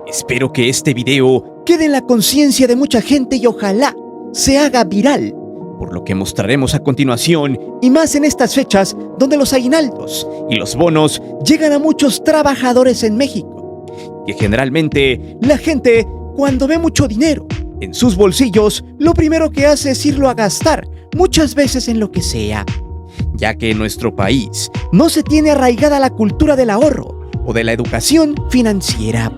Espero que este video quede en la conciencia de mucha gente y ojalá se haga viral, por lo que mostraremos a continuación y más en estas fechas donde los aguinaldos y los bonos llegan a muchos trabajadores en México, que generalmente la gente cuando ve mucho dinero en sus bolsillos lo primero que hace es irlo a gastar, muchas veces en lo que sea, ya que en nuestro país no se tiene arraigada la cultura del ahorro o de la educación financiera.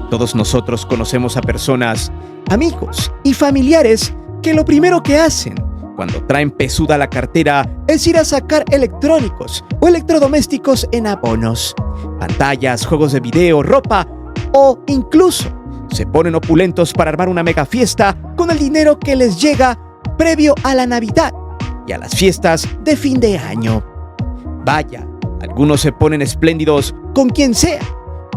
Todos nosotros conocemos a personas, amigos y familiares que lo primero que hacen cuando traen pesuda la cartera es ir a sacar electrónicos o electrodomésticos en abonos, pantallas, juegos de video, ropa o incluso se ponen opulentos para armar una mega fiesta con el dinero que les llega previo a la Navidad y a las fiestas de fin de año. Vaya, algunos se ponen espléndidos con quien sea,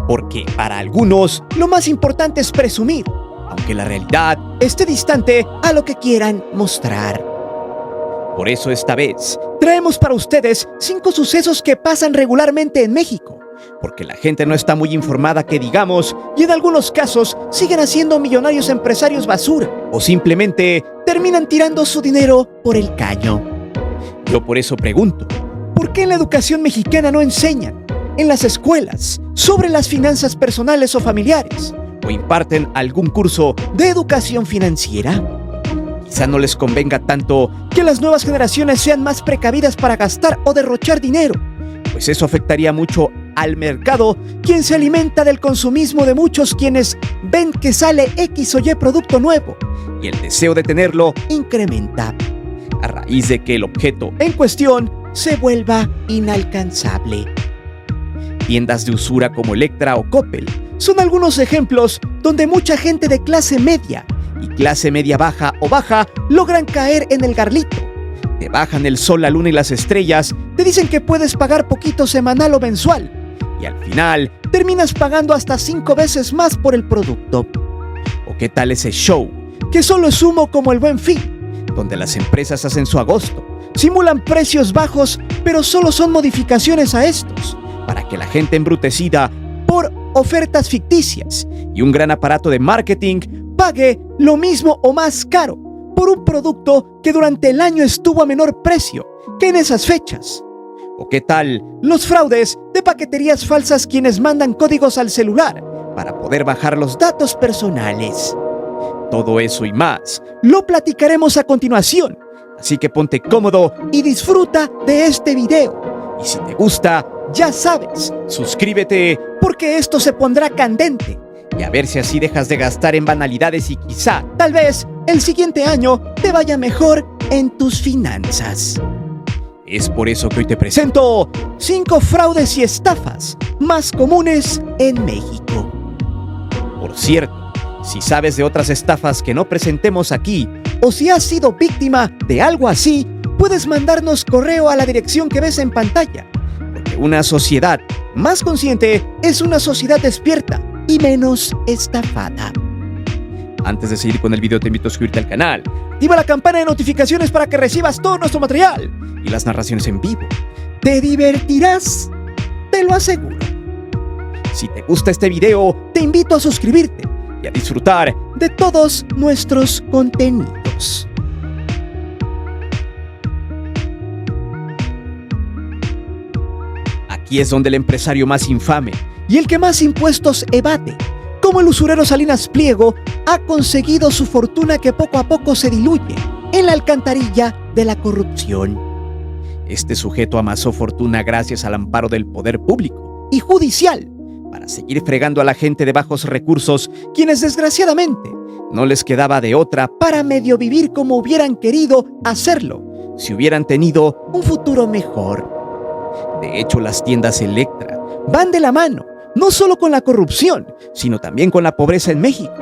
porque para algunos lo más importante es presumir, aunque la realidad esté distante a lo que quieran mostrar. Por eso esta vez traemos para ustedes 5 sucesos que pasan regularmente en México, porque la gente no está muy informada que digamos, y en algunos casos siguen haciendo millonarios empresarios basura, o simplemente terminan tirando su dinero por el caño. Yo por eso pregunto, ¿por qué en la educación mexicana no enseñan en las escuelas sobre las finanzas personales o familiares, o imparten algún curso de educación financiera? Quizá no les convenga tanto que las nuevas generaciones sean más precavidas para gastar o derrochar dinero, pues eso afectaría mucho al mercado, quien se alimenta del consumismo de muchos quienes ven que sale X o Y producto nuevo y el deseo de tenerlo incrementa, a raíz de que el objeto en cuestión se vuelva inalcanzable. Tiendas de usura como Electra o Coppel son algunos ejemplos donde mucha gente de clase media y clase media baja o baja logran caer en el garlito. Te bajan el sol, la luna y las estrellas, te dicen que puedes pagar poquito semanal o mensual y al final terminas pagando hasta 5 veces más por el producto. ¿O qué tal ese show que solo es humo como el Buen Fin, donde las empresas hacen su agosto, simulan precios bajos pero solo son modificaciones a estos, para que la gente embrutecida por ofertas ficticias y un gran aparato de marketing pague lo mismo o más caro por un producto que durante el año estuvo a menor precio que en esas fechas? ¿O qué tal los fraudes de paqueterías falsas quienes mandan códigos al celular para poder bajar los datos personales? Todo eso y más lo platicaremos a continuación, así que ponte cómodo y disfruta de este video. Y si te gusta, ya sabes, suscríbete porque esto se pondrá candente y a ver si así dejas de gastar en banalidades y quizá, tal vez, el siguiente año te vaya mejor en tus finanzas. Es por eso que hoy te presento 5 fraudes y estafas más comunes en México. Por cierto, si sabes de otras estafas que no presentemos aquí o si has sido víctima de algo así, puedes mandarnos correo a la dirección que ves en pantalla. Una sociedad más consciente es una sociedad despierta y menos estafada. Antes de seguir con el video te invito a suscribirte al canal, activa la campana de notificaciones para que recibas todo nuestro material y las narraciones en vivo. Te divertirás, te lo aseguro. Si te gusta este video, te invito a suscribirte y a disfrutar de todos nuestros contenidos. Aquí es donde el empresario más infame y el que más impuestos evade, como el usurero Salinas Pliego, ha conseguido su fortuna que poco a poco se diluye en la alcantarilla de la corrupción. Este sujeto amasó fortuna gracias al amparo del poder público y judicial para seguir fregando a la gente de bajos recursos, quienes desgraciadamente no les quedaba de otra para medio vivir como hubieran querido hacerlo si hubieran tenido un futuro mejor. De hecho, las tiendas Electra van de la mano, no solo con la corrupción, sino también con la pobreza en México.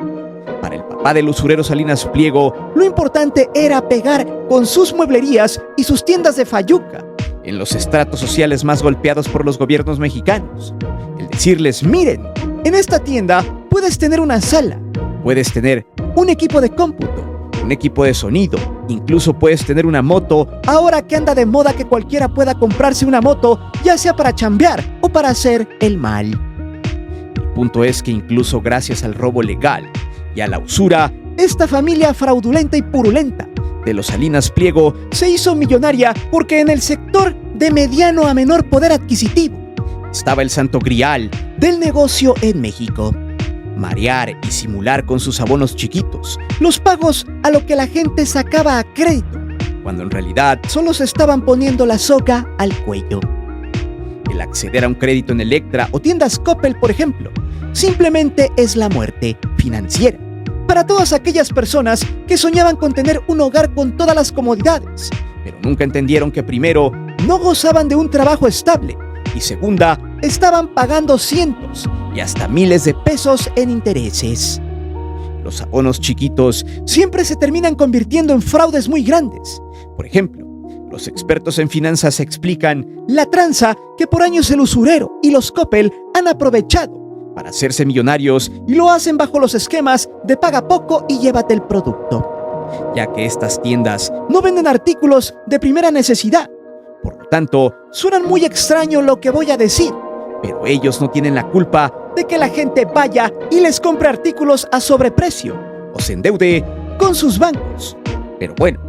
Para el papá del usurero Salinas Pliego, lo importante era pegar con sus mueblerías y sus tiendas de fayuca en los estratos sociales más golpeados por los gobiernos mexicanos. El decirles, miren, en esta tienda puedes tener una sala, puedes tener un equipo de cómputo, un equipo de sonido, incluso puedes tener una moto, ahora que anda de moda que cualquiera pueda comprarse una moto, ya sea para chambear o para hacer el mal. punto es que incluso gracias al robo legal y a la usura, esta familia fraudulenta y purulenta de los Salinas Pliego se hizo millonaria porque en el sector de mediano a menor poder adquisitivo estaba el santo grial del negocio en México: marear y simular con sus abonos chiquitos los pagos a lo que la gente sacaba a crédito, cuando en realidad solo se estaban poniendo la soga al cuello. El acceder a un crédito en Electra o tiendas Coppel, por ejemplo, simplemente es la muerte financiera para todas aquellas personas que soñaban con tener un hogar con todas las comodidades, pero nunca entendieron que primero, no gozaban de un trabajo estable y segunda, estaban pagando cientos y hasta miles de pesos en intereses. Los abonos chiquitos siempre se terminan convirtiendo en fraudes muy grandes. Por ejemplo, los expertos en finanzas explican la tranza que por años el usurero y los Coppel han aprovechado para hacerse millonarios, y lo hacen bajo los esquemas de paga poco y llévate el producto, ya que estas tiendas no venden artículos de primera necesidad. Por lo tanto, suena muy extraño lo que voy a decir, pero ellos no tienen la culpa de que la gente vaya y les compre artículos a sobreprecio o se endeude con sus bancos. Pero bueno,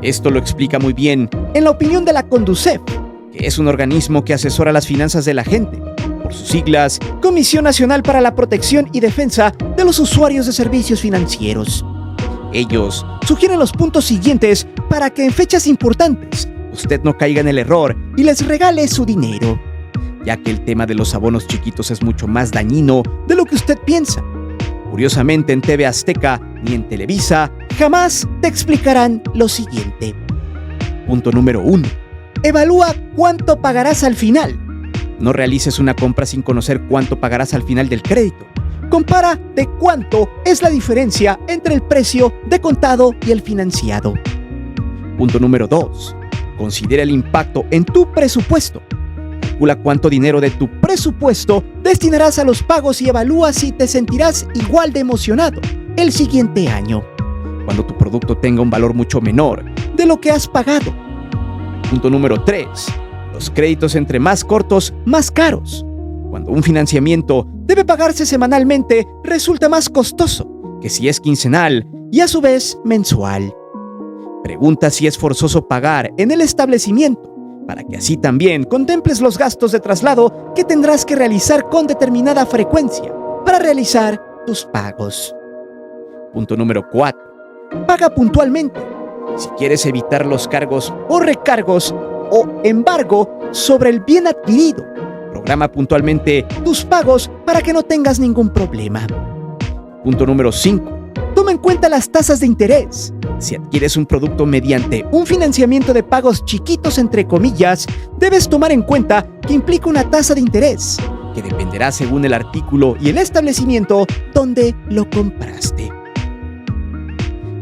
esto lo explica muy bien en la opinión de la Conducef, que es un organismo que asesora las finanzas de la gente, por sus siglas, Comisión Nacional para la Protección y Defensa de los Usuarios de Servicios Financieros. Ellos sugieren los puntos siguientes para que en fechas importantes usted no caiga en el error y les regale su dinero, ya que el tema de los abonos chiquitos es mucho más dañino de lo que usted piensa. Curiosamente, en TV Azteca ni en Televisa jamás te explicarán lo siguiente. Punto número 1. Evalúa cuánto pagarás al final. No realices una compra sin conocer cuánto pagarás al final del crédito. Compara de cuánto es la diferencia entre el precio de contado y el financiado. Punto número 2. Considera el impacto en tu presupuesto. Calcula cuánto dinero de tu presupuesto destinarás a los pagos y evalúa si te sentirás igual de emocionado el siguiente año, cuando tu producto tenga un valor mucho menor de lo que has pagado. Punto número 3. Los créditos entre más cortos, más caros. Cuando un financiamiento debe pagarse semanalmente, resulta más costoso que si es quincenal y a su vez mensual. Pregunta si es forzoso pagar en el establecimiento, para que así también contemples los gastos de traslado que tendrás que realizar con determinada frecuencia para realizar tus pagos. Punto número 4. Paga puntualmente. Si quieres evitar los cargos o recargos o embargo sobre el bien adquirido, programa puntualmente tus pagos para que no tengas ningún problema. Punto número 5. Toma en cuenta las tasas de interés. Si adquieres un producto mediante un financiamiento de pagos chiquitos entre comillas, debes tomar en cuenta que implica una tasa de interés, que dependerá según el artículo y el establecimiento donde lo compraste.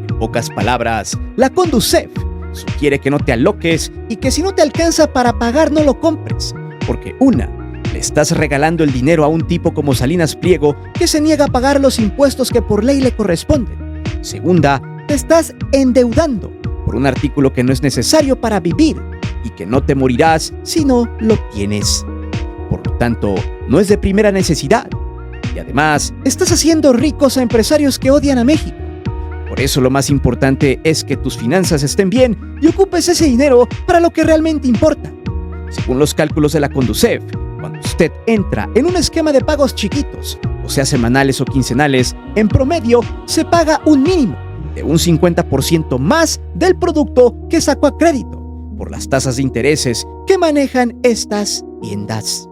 En pocas palabras, la Conducef sugiere que no te aloques y que si no te alcanza para pagar no lo compres, porque una, le estás regalando el dinero a un tipo como Salinas Pliego que se niega a pagar los impuestos que por ley le corresponden. Segunda, te estás endeudando por un artículo que no es necesario para vivir y que no te morirás si no lo tienes. Por lo tanto, no es de primera necesidad. Y además, estás haciendo ricos a empresarios que odian a México. Por eso lo más importante es que tus finanzas estén bien y ocupes ese dinero para lo que realmente importa. Según los cálculos de la Conducef, cuando usted entra en un esquema de pagos chiquitos, o sea semanales o quincenales, en promedio se paga un mínimo de un 50% más del producto que sacó a crédito por las tasas de intereses que manejan estas tiendas.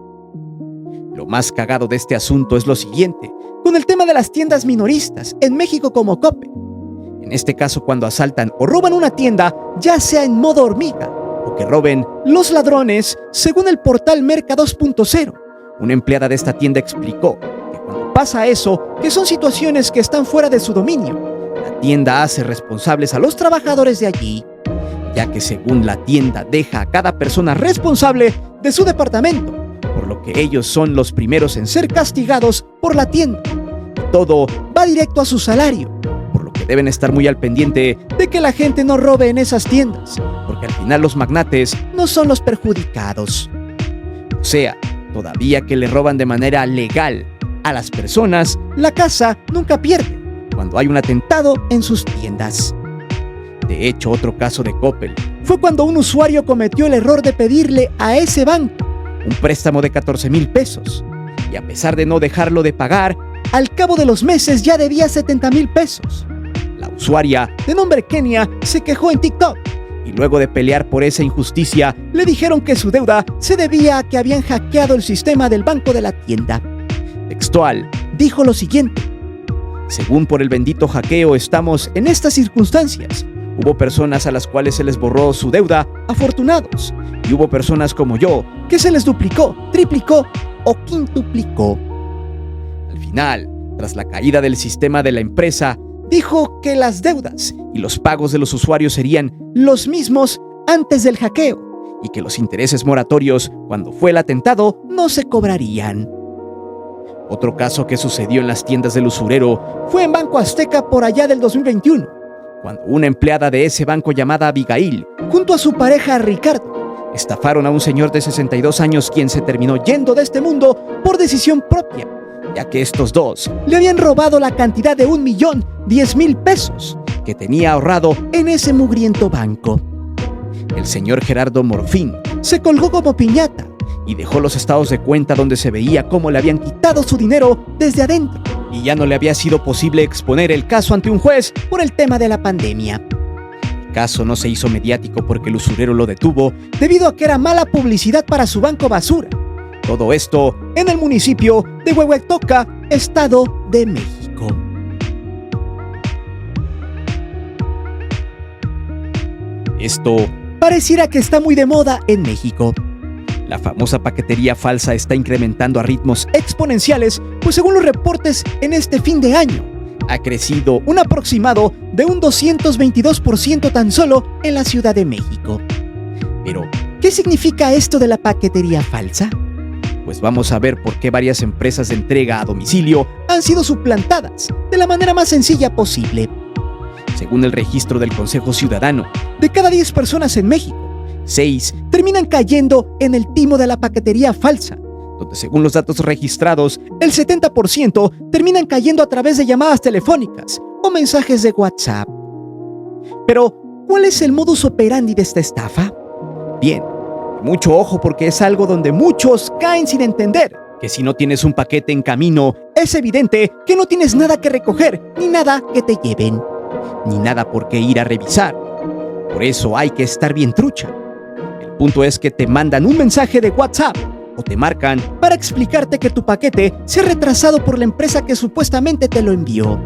Lo más cagado de este asunto es lo siguiente, con el tema de las tiendas minoristas en México como Coppel. En este caso, cuando asaltan o roban una tienda, ya sea en modo hormiga o que roben los ladrones, según el portal Merca 2.0, una empleada de esta tienda explicó que cuando pasa eso, que son situaciones que están fuera de su dominio, la tienda hace responsables a los trabajadores de allí, ya que según la tienda deja a cada persona responsable de su departamento, por lo que ellos son los primeros en ser castigados por la tienda. Todo va directo a su salario, por lo que deben estar muy al pendiente de que la gente no robe en esas tiendas, porque al final los magnates no son los perjudicados. O sea, todavía que le roban de manera legal, A las personas, la casa nunca pierde cuando hay un atentado en sus tiendas. De hecho, otro caso de Coppel fue cuando un usuario cometió el error de pedirle a ese banco un préstamo de 14,000 pesos y a pesar de no dejarlo de pagar, al cabo de los meses ya debía 70,000 pesos. La usuaria, de nombre Kenia, se quejó en TikTok y luego de pelear por esa injusticia, le dijeron que su deuda se debía a que habían hackeado el sistema del banco de la tienda. Textual, dijo lo siguiente: según por el bendito hackeo estamos en estas circunstancias. Hubo personas a las cuales se les borró su deuda, afortunados, y hubo personas como yo que se les duplicó, triplicó o quintuplicó. Al final, tras la caída del sistema de la empresa, dijo que las deudas y los pagos de los usuarios serían los mismos antes del hackeo y que los intereses moratorios, cuando fue el atentado, no se cobrarían. Otro caso que sucedió en las tiendas del usurero fue en Banco Azteca por allá del 2021, cuando una empleada de ese banco llamada Abigail, junto a su pareja Ricardo, estafaron a un señor de 62 años quien se terminó yendo de este mundo por decisión propia, ya que estos dos le habían robado la cantidad de 1,010,000 pesos que tenía ahorrado en ese mugriento banco. El señor Gerardo Morfín se colgó como piñata y dejó los estados de cuenta donde se veía cómo le habían quitado su dinero desde adentro y ya no le había sido posible exponer el caso ante un juez por el tema de la pandemia. El caso no se hizo mediático porque el usurero lo detuvo debido a que era mala publicidad para su banco basura. Todo esto en el municipio de Huehuetoca, Estado de México. Esto pareciera que está muy de moda en México. La famosa paquetería falsa está incrementando a ritmos exponenciales, pues según los reportes en este fin de año, ha crecido un aproximado de un 222% tan solo en la Ciudad de México. Pero, ¿qué significa esto de la paquetería falsa? Pues vamos a ver por qué varias empresas de entrega a domicilio han sido suplantadas de la manera más sencilla posible. Según el registro del Consejo Ciudadano, de cada 10 personas en México, 6 terminan cayendo en el timo de la paquetería falsa, donde según los datos registrados, el 70% terminan cayendo a través de llamadas telefónicas o mensajes de WhatsApp. Pero, ¿cuál es el modus operandi de esta estafa? Bien, mucho ojo porque es algo donde muchos caen sin entender que si no tienes un paquete en camino, es evidente que no tienes nada que recoger, ni nada que te lleven, ni nada por qué ir a revisar. Por eso hay que estar bien trucha. El punto es que te mandan un mensaje de WhatsApp o te marcan para explicarte que tu paquete se ha retrasado por la empresa que supuestamente te lo envió.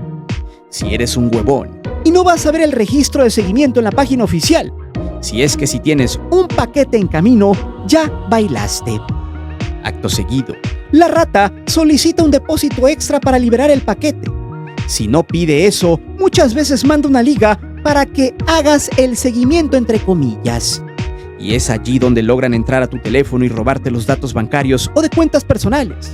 Si eres un huevón y no vas a ver el registro de seguimiento en la página oficial, si tienes un paquete en camino, ya bailaste. Acto seguido, la rata solicita un depósito extra para liberar el paquete. Si no pide eso, muchas veces manda una liga para que hagas el seguimiento entre comillas. Y es allí donde logran entrar a tu teléfono y robarte los datos bancarios o de cuentas personales.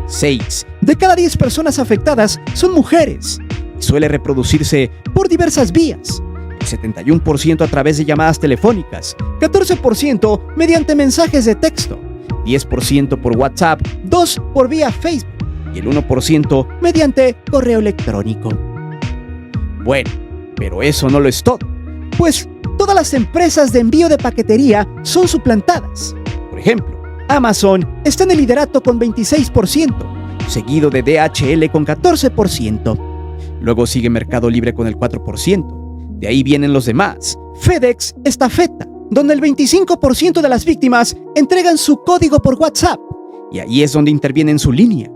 6 de cada 10 personas afectadas son mujeres y suele reproducirse por diversas vías. El 71% a través de llamadas telefónicas, 14% mediante mensajes de texto, 10% por WhatsApp, 2% por vía Facebook y el 1% mediante correo electrónico. Bueno, pero eso no lo es todo, pues todas las empresas de envío de paquetería son suplantadas. Por ejemplo, Amazon está en el liderato con 26%, seguido de DHL con 14%. Luego sigue Mercado Libre con el 4%. De ahí vienen los demás. FedEx, Estafeta, donde el 25% de las víctimas entregan su código por WhatsApp. Y ahí es donde interviene en su línea.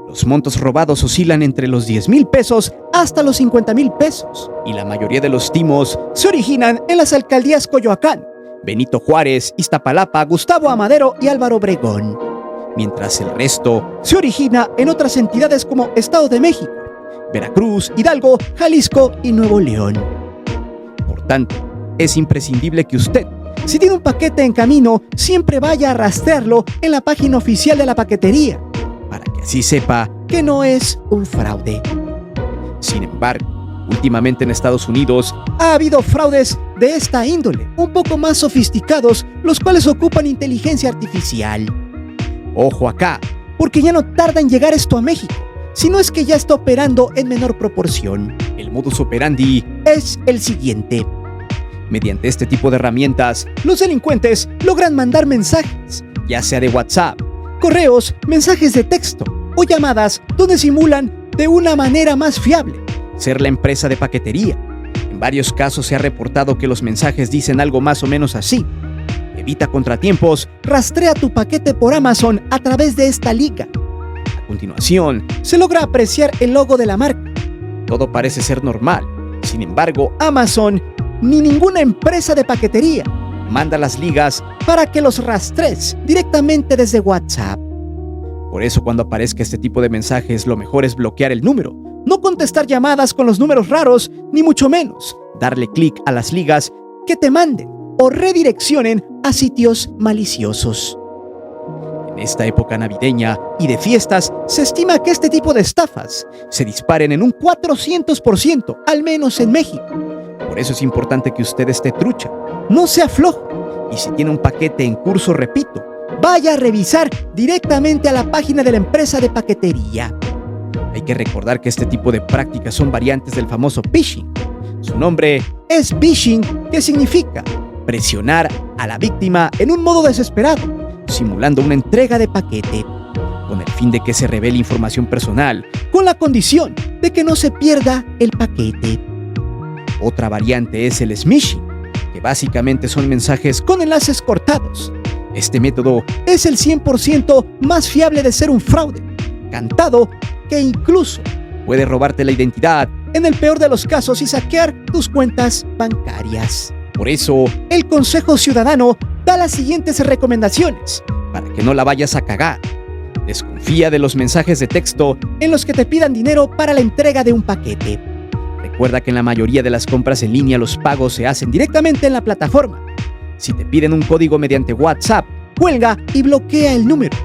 Los montos robados oscilan entre los 10,000 pesos hasta los 50,000 pesos. Y la mayoría de los timos se originan en las alcaldías Coyoacán, Benito Juárez, Iztapalapa, Gustavo Amadero y Álvaro Obregón. Mientras el resto se origina en otras entidades como Estado de México, Veracruz, Hidalgo, Jalisco y Nuevo León. Por tanto, es imprescindible que usted, si tiene un paquete en camino, siempre vaya a rastrearlo en la página oficial de la paquetería, para que así sepa que no es un fraude. Sin embargo, últimamente en Estados Unidos ha habido fraudes de esta índole, un poco más sofisticados, los cuales ocupan inteligencia artificial. Ojo acá, porque ya no tarda en llegar esto a México, si no es que ya está operando en menor proporción. El modus operandi es el siguiente. Mediante este tipo de herramientas, los delincuentes logran mandar mensajes, ya sea de WhatsApp, correos, mensajes de texto o llamadas donde simulan de una manera más fiable ser la empresa de paquetería. En varios casos se ha reportado que los mensajes dicen algo más o menos así: evita contratiempos, rastrea tu paquete por Amazon a través de esta liga. A continuación, se logra apreciar el logo de la marca. Todo parece ser normal. Sin embargo, Amazon ni ninguna empresa de paquetería manda las ligas para que los rastrees directamente desde WhatsApp. Por eso, cuando aparezca este tipo de mensajes, lo mejor es bloquear el número, no contestar llamadas con los números raros, ni mucho menos darle clic a las ligas que te manden o redireccionen a sitios maliciosos. En esta época navideña y de fiestas, se estima que este tipo de estafas se disparen en un 400%, al menos en México. Por eso es importante que usted esté trucha, no sea flojo, y si tiene un paquete en curso, repito, vaya a revisar directamente a la página de la empresa de paquetería. Hay que recordar que este tipo de prácticas son variantes del famoso phishing. Su nombre es phishing, que significa presionar a la víctima en un modo desesperado, simulando una entrega de paquete, con el fin de que se revele información personal, con la condición de que no se pierda el paquete. Otra variante es el smishing, que básicamente son mensajes con enlaces cortados. Este método es el 100% más fiable de ser un fraude, cantado, que incluso puede robarte la identidad en el peor de los casos y saquear tus cuentas bancarias. Por eso, el Consejo Ciudadano da las siguientes recomendaciones para que no la vayas a cagar. Desconfía de los mensajes de texto en los que te pidan dinero para la entrega de un paquete. Recuerda que en la mayoría de las compras en línea los pagos se hacen directamente en la plataforma. Si te piden un código mediante WhatsApp, cuelga y bloquea el número.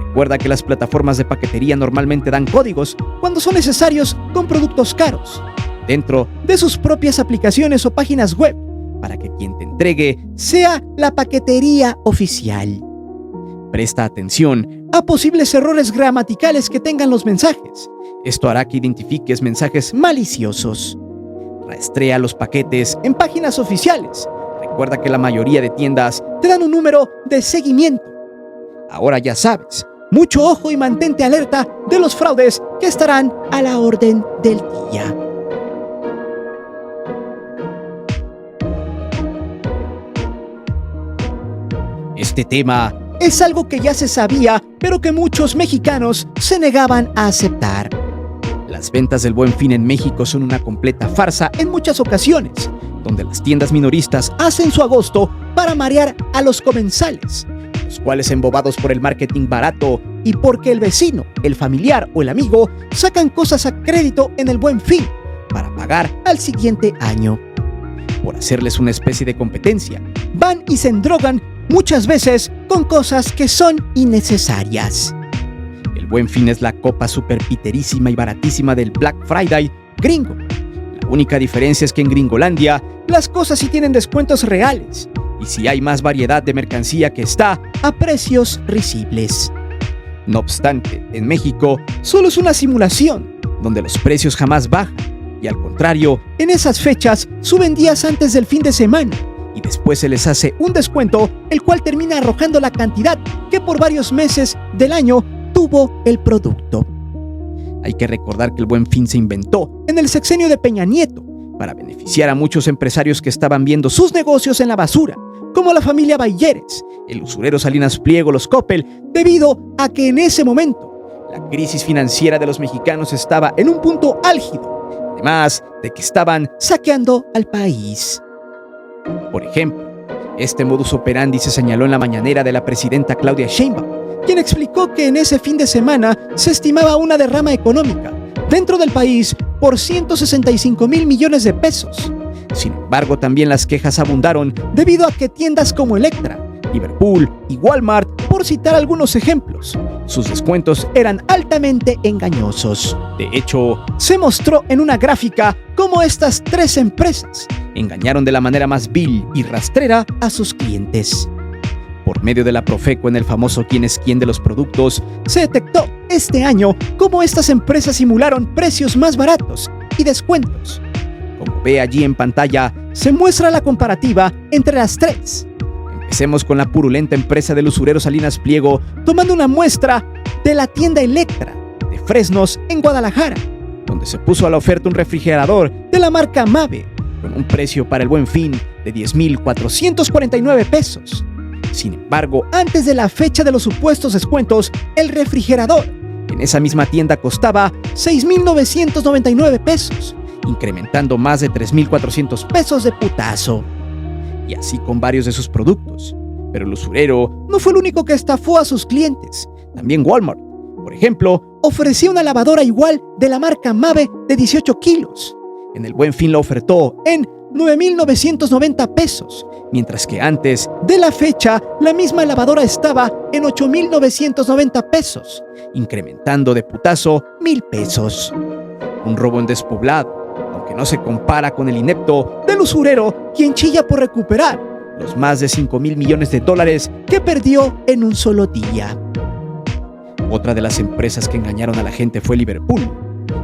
Recuerda que las plataformas de paquetería normalmente dan códigos cuando son necesarios con productos caros, dentro de sus propias aplicaciones o páginas web, para que quien te entregue sea la paquetería oficial. Presta atención a posibles errores gramaticales que tengan los mensajes. Esto hará que identifiques mensajes maliciosos. Rastrea los paquetes en páginas oficiales. Recuerda que la mayoría de tiendas te dan un número de seguimiento. Ahora ya sabes, mucho ojo y mantente alerta de los fraudes que estarán a la orden del día. Este tema es algo que ya se sabía, pero que muchos mexicanos se negaban a aceptar. Las ventas del Buen Fin en México son una completa farsa en muchas ocasiones, donde las tiendas minoristas hacen su agosto para marear a los comensales, los cuales, embobados por el marketing barato y porque el vecino, el familiar o el amigo sacan cosas a crédito en el Buen Fin para pagar al siguiente año. Por hacerles una especie de competencia, van y se endrogan muchas veces con cosas que son innecesarias. El Buen Fin es la copa superpiterísima y baratísima del Black Friday gringo. La única diferencia es que en Gringolandia las cosas sí tienen descuentos reales y sí hay más variedad de mercancía que está a precios risibles. No obstante, en México solo es una simulación donde los precios jamás bajan y, al contrario, en esas fechas suben días antes del fin de semana y después se les hace un descuento, el cual termina arrojando la cantidad que por varios meses del año tuvo el producto. Hay que recordar que el Buen Fin se inventó en el sexenio de Peña Nieto para beneficiar a muchos empresarios que estaban viendo sus negocios en la basura, como la familia Bayeres, el usurero Salinas Pliego, los Coppel, debido a que en ese momento la crisis financiera de los mexicanos estaba en un punto álgido, además de que estaban saqueando al país. Por ejemplo, este modus operandi se señaló en la mañanera de la presidenta Claudia Sheinbaum, quien explicó que en ese fin de semana se estimaba una derrama económica dentro del país por 165,000 millones de pesos. Sin embargo, también las quejas abundaron debido a que tiendas como Electra, Liverpool y Walmart, por citar algunos ejemplos, sus descuentos eran altamente engañosos. De hecho, se mostró en una gráfica cómo estas tres empresas engañaron de la manera más vil y rastrera a sus clientes. Por medio de la Profeco en el famoso quién es quién de los productos, se detectó este año cómo estas empresas simularon precios más baratos y descuentos. Como ve allí en pantalla, se muestra la comparativa entre las tres. Empecemos con la purulenta empresa del usurero Salinas Pliego, tomando una muestra de la tienda Electra de Fresnos en Guadalajara, donde se puso a la oferta un refrigerador de la marca Mave con un precio para el Buen Fin de 10,449 pesos. Sin embargo, antes de la fecha de los supuestos descuentos, el refrigerador en esa misma tienda costaba 6,999 pesos, incrementando más de 3,400 pesos de putazo. Y así con varios de sus productos. Pero el usurero no fue el único que estafó a sus clientes. También Walmart, por ejemplo, ofrecía una lavadora igual de la marca Mave de 18 kilos. En el Buen Fin la ofertó en 9,990 pesos, mientras que antes de la fecha la misma lavadora estaba en 8,990 pesos, incrementando de putazo 1,000 pesos. Un robo en despoblado, aunque no se compara con el inepto del usurero, quien chilla por recuperar los más de 5,000 millones de dólares que perdió en un solo día. Otra de las empresas que engañaron a la gente fue Liverpool.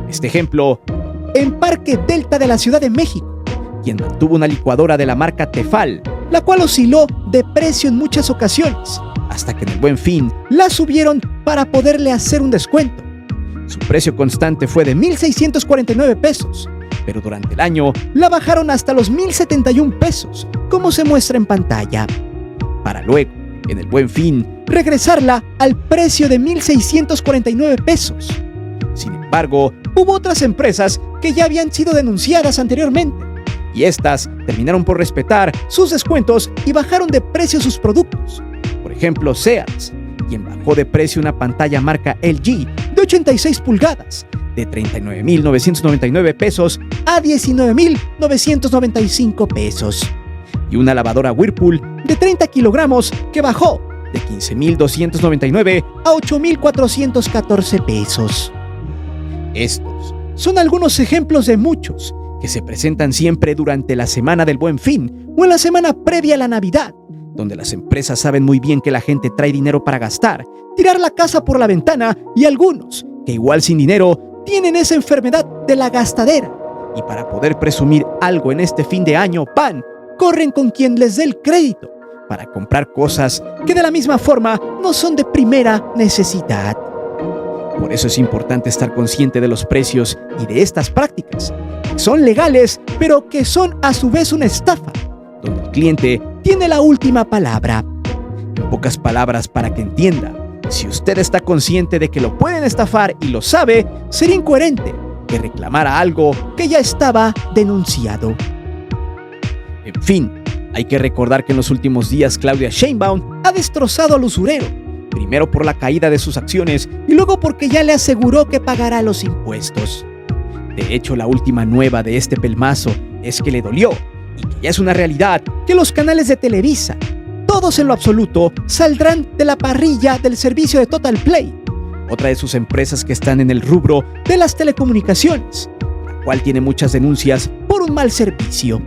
Este ejemplo, en Parque Delta de la Ciudad de México, quien mantuvo una licuadora de la marca Tefal, la cual osciló de precio en muchas ocasiones, hasta que en el Buen Fin la subieron para poderle hacer un descuento. Su precio constante fue de 1,649 pesos, pero durante el año la bajaron hasta los 1,071 pesos, como se muestra en pantalla, para luego, en el Buen Fin, regresarla al precio de 1,649 pesos. Sin embargo, hubo otras empresas que ya habían sido denunciadas anteriormente, y estas terminaron por respetar sus descuentos y bajaron de precio sus productos. Por ejemplo, Sears, quien bajó de precio una pantalla marca LG de 86 pulgadas, de 39,999 pesos a 19,995 pesos. Y una lavadora Whirlpool de 30 kilogramos que bajó de 15,299 a 8,414 pesos. Estos son algunos ejemplos de muchos que se presentan siempre durante la semana del Buen Fin o en la semana previa a la Navidad, donde las empresas saben muy bien que la gente trae dinero para gastar, tirar la casa por la ventana, y algunos, que igual sin dinero, tienen esa enfermedad de la gastadera, y para poder presumir algo en este fin de año, corren con quien les dé el crédito para comprar cosas que de la misma forma no son de primera necesidad. Por eso es importante estar consciente de los precios y de estas prácticas, que son legales, pero que son a su vez una estafa, donde el cliente tiene la última palabra. En pocas palabras, para que entienda, si usted está consciente de que lo pueden estafar y lo sabe, sería incoherente que reclamara algo que ya estaba denunciado. En fin, hay que recordar que en los últimos días Claudia Sheinbaum ha destrozado al usurero, primero por la caída de sus acciones y luego porque ya le aseguró que pagará los impuestos. De hecho, la última nueva de este pelmazo es que le dolió y que ya es una realidad que los canales de Televisa, todos en lo absoluto, saldrán de la parrilla del servicio de Total Play, otra de sus empresas que están en el rubro de las telecomunicaciones, la cual tiene muchas denuncias por un mal servicio.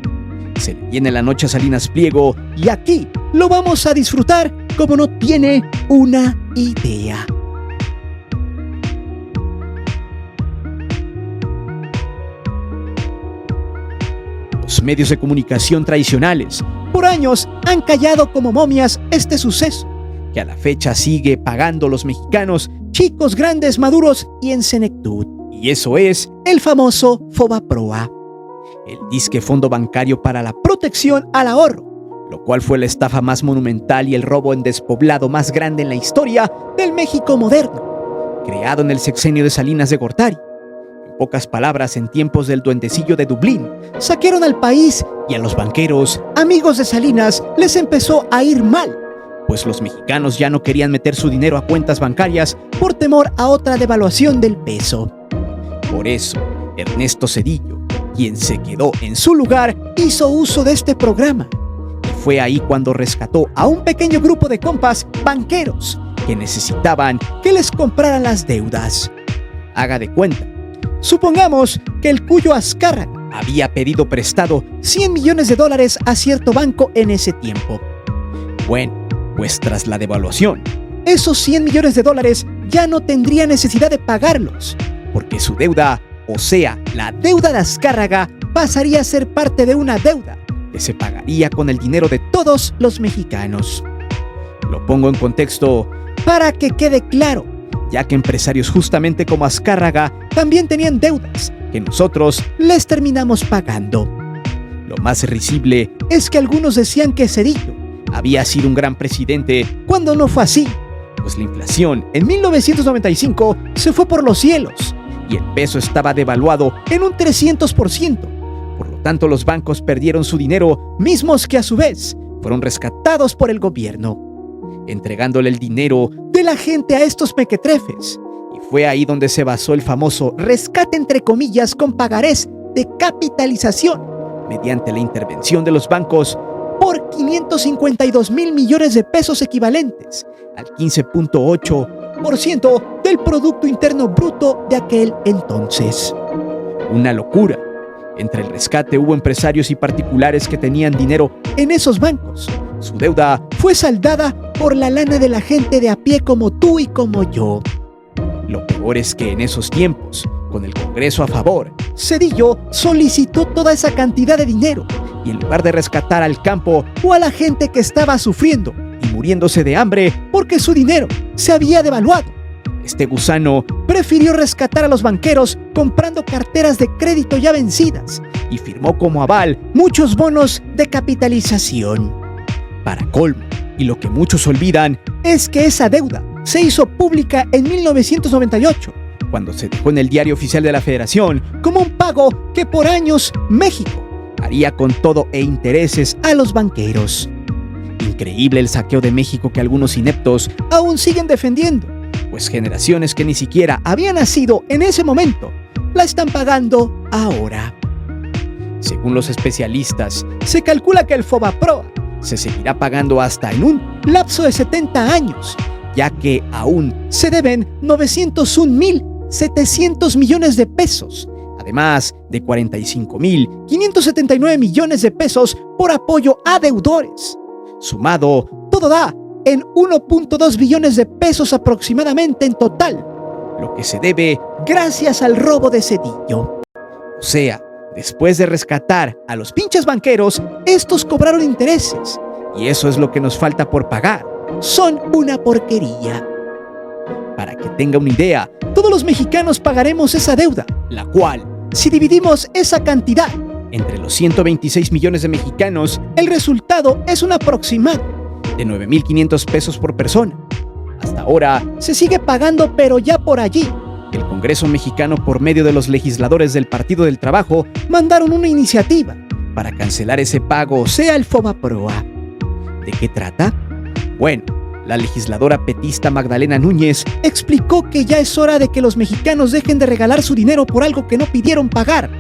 Se le viene la noche a Salinas Pliego y aquí lo vamos a disfrutar como no tiene una idea. Los medios de comunicación tradicionales por años han callado como momias este suceso, que a la fecha sigue pagando los mexicanos chicos, grandes, maduros y en senectud. Y eso es el famoso FOBAPROA, el disque Fondo Bancario para la Protección al Ahorro, lo cual fue la estafa más monumental y el robo en despoblado más grande en la historia del México moderno, creado en el sexenio de Salinas de Gortari. En pocas palabras, en tiempos del duendecillo de Dublín, saquearon al país y a los banqueros, amigos de Salinas, les empezó a ir mal, pues los mexicanos ya no querían meter su dinero a cuentas bancarias por temor a otra devaluación del peso. Por eso, Ernesto Zedillo, quien se quedó en su lugar, hizo uso de este programa. Y fue ahí cuando rescató a un pequeño grupo de compas banqueros que necesitaban que les compraran las deudas. Haga de cuenta, supongamos que el Cuyo Azcárraga había pedido prestado $100 millones a cierto banco en ese tiempo. Bueno, Pues tras la devaluación, esos 100 millones de dólares ya no tendría necesidad de pagarlos, porque su deuda, o sea, la deuda de Azcárraga, pasaría a ser parte de una deuda que se pagaría con el dinero de todos los mexicanos. Lo pongo en contexto para que quede claro, ya que empresarios justamente como Azcárraga también tenían deudas que nosotros les terminamos pagando. Lo más risible es que algunos decían que Zedillo había sido un gran presidente cuando no fue así, pues la inflación en 1995 se fue por los cielos y el peso estaba devaluado en un 300%. Por lo tanto, los bancos perdieron su dinero, mismos que a su vez fueron rescatados por el gobierno, entregándole el dinero de la gente a estos mequetrefes. Y fue ahí donde se basó el famoso rescate entre comillas con pagarés de capitalización, mediante la intervención de los bancos por 552,000 millones de pesos equivalentes al 15.8% del Producto Interno Bruto de aquel entonces. Una locura. Entre el rescate hubo empresarios y particulares que tenían dinero en esos bancos. Su deuda fue saldada por la lana de la gente de a pie como tú y como yo. Lo peor es que en esos tiempos, con el Congreso a favor, Zedillo solicitó toda esa cantidad de dinero y en lugar de rescatar al campo o a la gente que estaba sufriendo y muriéndose de hambre porque su dinero se había devaluado, este gusano prefirió rescatar a los banqueros comprando carteras de crédito ya vencidas y firmó como aval muchos bonos de capitalización. Para colmo, y lo que muchos olvidan, es que esa deuda se hizo pública en 1998, cuando se dejó en el Diario Oficial de la Federación como un pago que por años México haría con todo e intereses a los banqueros. Increíble el saqueo de México que algunos ineptos aún siguen defendiendo, pues generaciones que ni siquiera habían nacido en ese momento la están pagando ahora. Según los especialistas, se calcula que el FOBAPROA se seguirá pagando hasta en un lapso de 70 años, ya que aún se deben 901,700 millones de pesos, además de 45,579 millones de pesos por apoyo a deudores. Sumado, todo da en 1.2 billones de pesos aproximadamente en total, lo que se debe gracias al robo de Zedillo. O sea, después de rescatar a los pinches banqueros, estos cobraron intereses. Y eso es lo que nos falta por pagar. Son una porquería. Para que tenga una idea, todos los mexicanos pagaremos esa deuda, la cual, si dividimos esa cantidad entre los 126 millones de mexicanos, el resultado es un aproximado de 9,500 pesos por persona. Hasta ahora se sigue pagando, pero ya por allí el Congreso mexicano, por medio de los legisladores del Partido del Trabajo, mandaron una iniciativa para cancelar ese pago, sea el FOBAPROA. ¿De qué trata? Bueno, la legisladora petista Magdalena Núñez explicó que ya es hora de que los mexicanos dejen de regalar su dinero por algo que no pidieron pagar.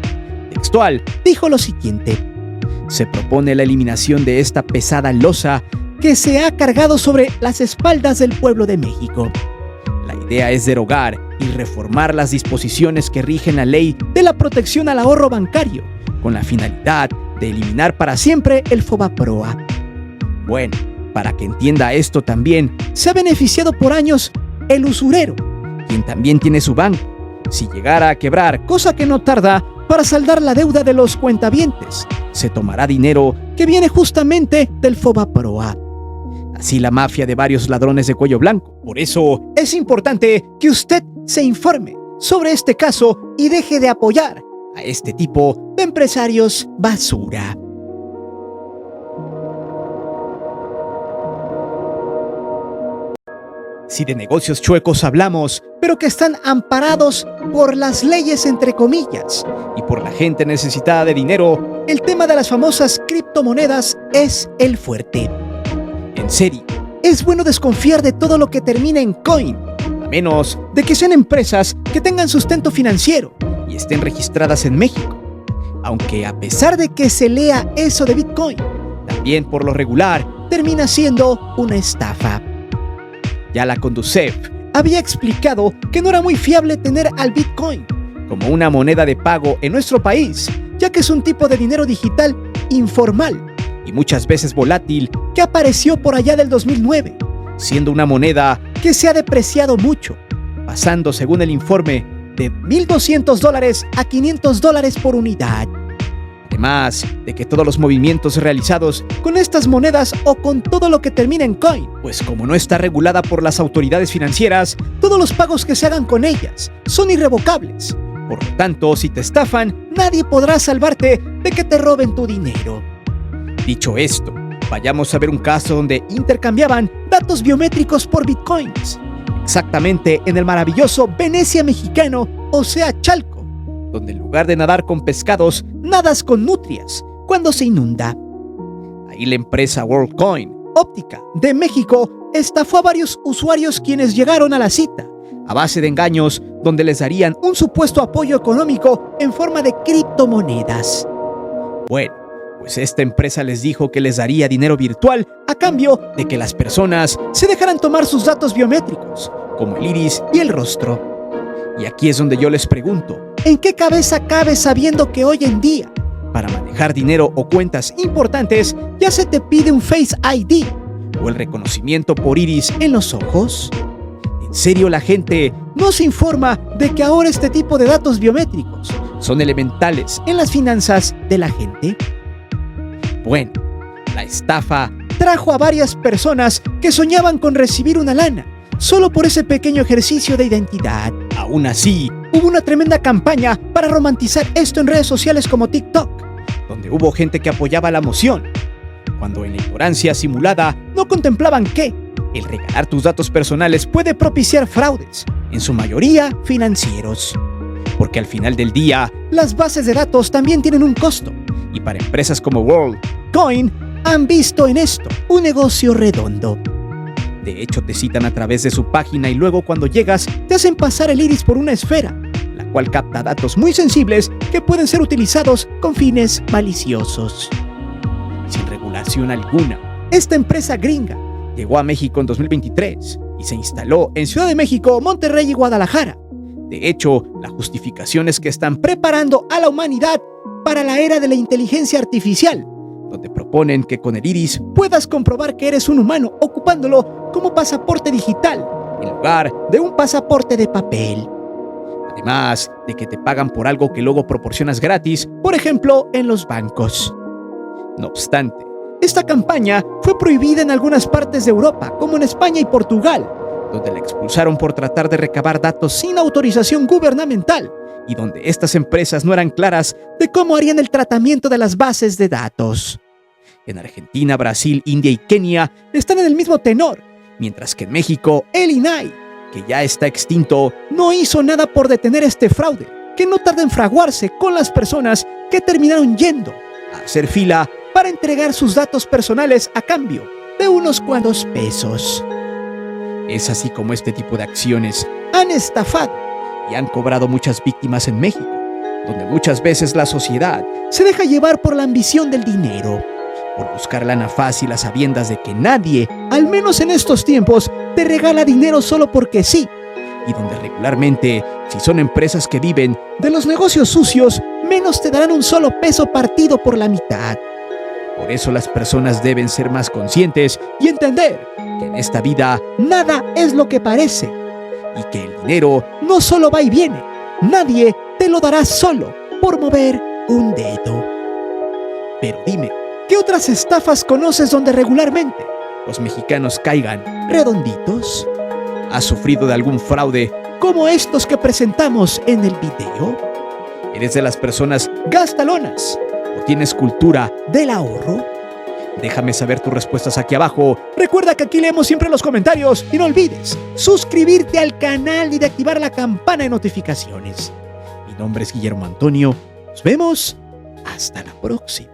Textual, dijo lo siguiente: se propone la eliminación de esta pesada losa que se ha cargado sobre las espaldas del pueblo de México. La idea es derogar y reformar las disposiciones que rigen la ley de la protección al ahorro bancario, con la finalidad de eliminar para siempre el FOBAPROA. Bueno, para que entienda esto también, se ha beneficiado por años el usurero, quien también tiene su banco. Si llegara a quebrar, cosa que no tarda, para saldar la deuda de los cuentavientes, se tomará dinero que viene justamente del FOBAPROA. Así la mafia de varios ladrones de cuello blanco. Por eso es importante que usted se informe sobre este caso y deje de apoyar a este tipo de empresarios basura. Si de negocios chuecos hablamos, pero que están amparados por las leyes entre comillas y por la gente necesitada de dinero, el tema de las famosas criptomonedas es el fuerte. En serio, es bueno desconfiar de todo lo que termina en coin, a menos de que sean empresas que tengan sustento financiero y estén registradas en México. Aunque a pesar de que se lea eso de Bitcoin, también por lo regular termina siendo una estafa. Ya la Conducef había explicado que no era muy fiable tener al Bitcoin como una moneda de pago en nuestro país, ya que es un tipo de dinero digital informal y muchas veces volátil que apareció por allá del 2009, siendo una moneda que se ha depreciado mucho, pasando, según el informe, de $1,200 a $500 por unidad. Además de que todos los movimientos realizados con estas monedas o con todo lo que termina en coin, pues como no está regulada por las autoridades financieras, todos los pagos que se hagan con ellas son irrevocables. Por lo tanto, si te estafan, nadie podrá salvarte de que te roben tu dinero. Dicho esto, vayamos a ver un caso donde intercambiaban datos biométricos por bitcoins, exactamente en el maravilloso Venecia mexicano, o sea Chalco, donde en lugar de nadar con pescados, nadas con nutrias cuando se inunda. Ahí la empresa WorldCoin Óptica de México estafó a varios usuarios quienes llegaron a la cita a base de engaños donde les darían un supuesto apoyo económico en forma de criptomonedas. Bueno, pues esta empresa les dijo que les daría dinero virtual a cambio de que las personas se dejaran tomar sus datos biométricos, como el iris y el rostro. Y aquí es donde yo les pregunto, ¿en qué cabeza cabe sabiendo que hoy en día, para manejar dinero o cuentas importantes, ya se te pide un Face ID o el reconocimiento por iris en los ojos? ¿En serio la gente no se informa de que ahora este tipo de datos biométricos son elementales en las finanzas de la gente? Bueno, la estafa trajo a varias personas que soñaban con recibir una lana solo por ese pequeño ejercicio de identidad. Aún así, hubo una tremenda campaña para romantizar esto en redes sociales como TikTok, donde hubo gente que apoyaba la moción, cuando en la ignorancia simulada no contemplaban que el regalar tus datos personales puede propiciar fraudes, en su mayoría financieros. Porque al final del día, las bases de datos también tienen un costo, y para empresas como WorldCoin han visto en esto un negocio redondo. De hecho, te citan a través de su página y luego cuando llegas te hacen pasar el iris por una esfera, la cual capta datos muy sensibles que pueden ser utilizados con fines maliciosos. Sin regulación alguna, esta empresa gringa llegó a México en 2023 y se instaló en Ciudad de México, Monterrey y Guadalajara. De hecho, la justificación es que están preparando a la humanidad para la era de la inteligencia artificial, donde proponen que con el iris puedas comprobar que eres un humano ocupándolo como pasaporte digital en lugar de un pasaporte de papel. Además de que te pagan por algo que luego proporcionas gratis, por ejemplo, en los bancos. No obstante, esta campaña fue prohibida en algunas partes de Europa, como en España y Portugal, donde la expulsaron por tratar de recabar datos sin autorización gubernamental y donde estas empresas no eran claras de cómo harían el tratamiento de las bases de datos. En Argentina, Brasil, India y Kenia están en el mismo tenor, mientras que en México, el INAI, que ya está extinto, no hizo nada por detener este fraude, que no tarda en fraguarse con las personas que terminaron yendo a hacer fila para entregar sus datos personales a cambio de unos cuantos pesos. Es así como este tipo de acciones han estafado y han cobrado muchas víctimas en México, donde muchas veces la sociedad se deja llevar por la ambición del dinero, por buscar lana fácil a sabiendas de que nadie, al menos en estos tiempos, te regala dinero solo porque sí, y donde regularmente, si son empresas que viven de los negocios sucios, menos te darán un solo peso partido por la mitad. Por eso las personas deben ser más conscientes y entender que en esta vida nada es lo que parece, y que el dinero no solo va y viene, nadie te lo dará solo por mover un dedo. Pero dime, ¿qué otras estafas conoces donde regularmente los mexicanos caigan redonditos? ¿Has sufrido de algún fraude como estos que presentamos en el video? ¿Eres de las personas gastalonas o tienes cultura del ahorro? Déjame saber tus respuestas aquí abajo. Recuerda que aquí leemos siempre los comentarios y no olvides suscribirte al canal y de activar la campana de notificaciones. Mi nombre es Guillermo Antonio. Nos vemos hasta la próxima.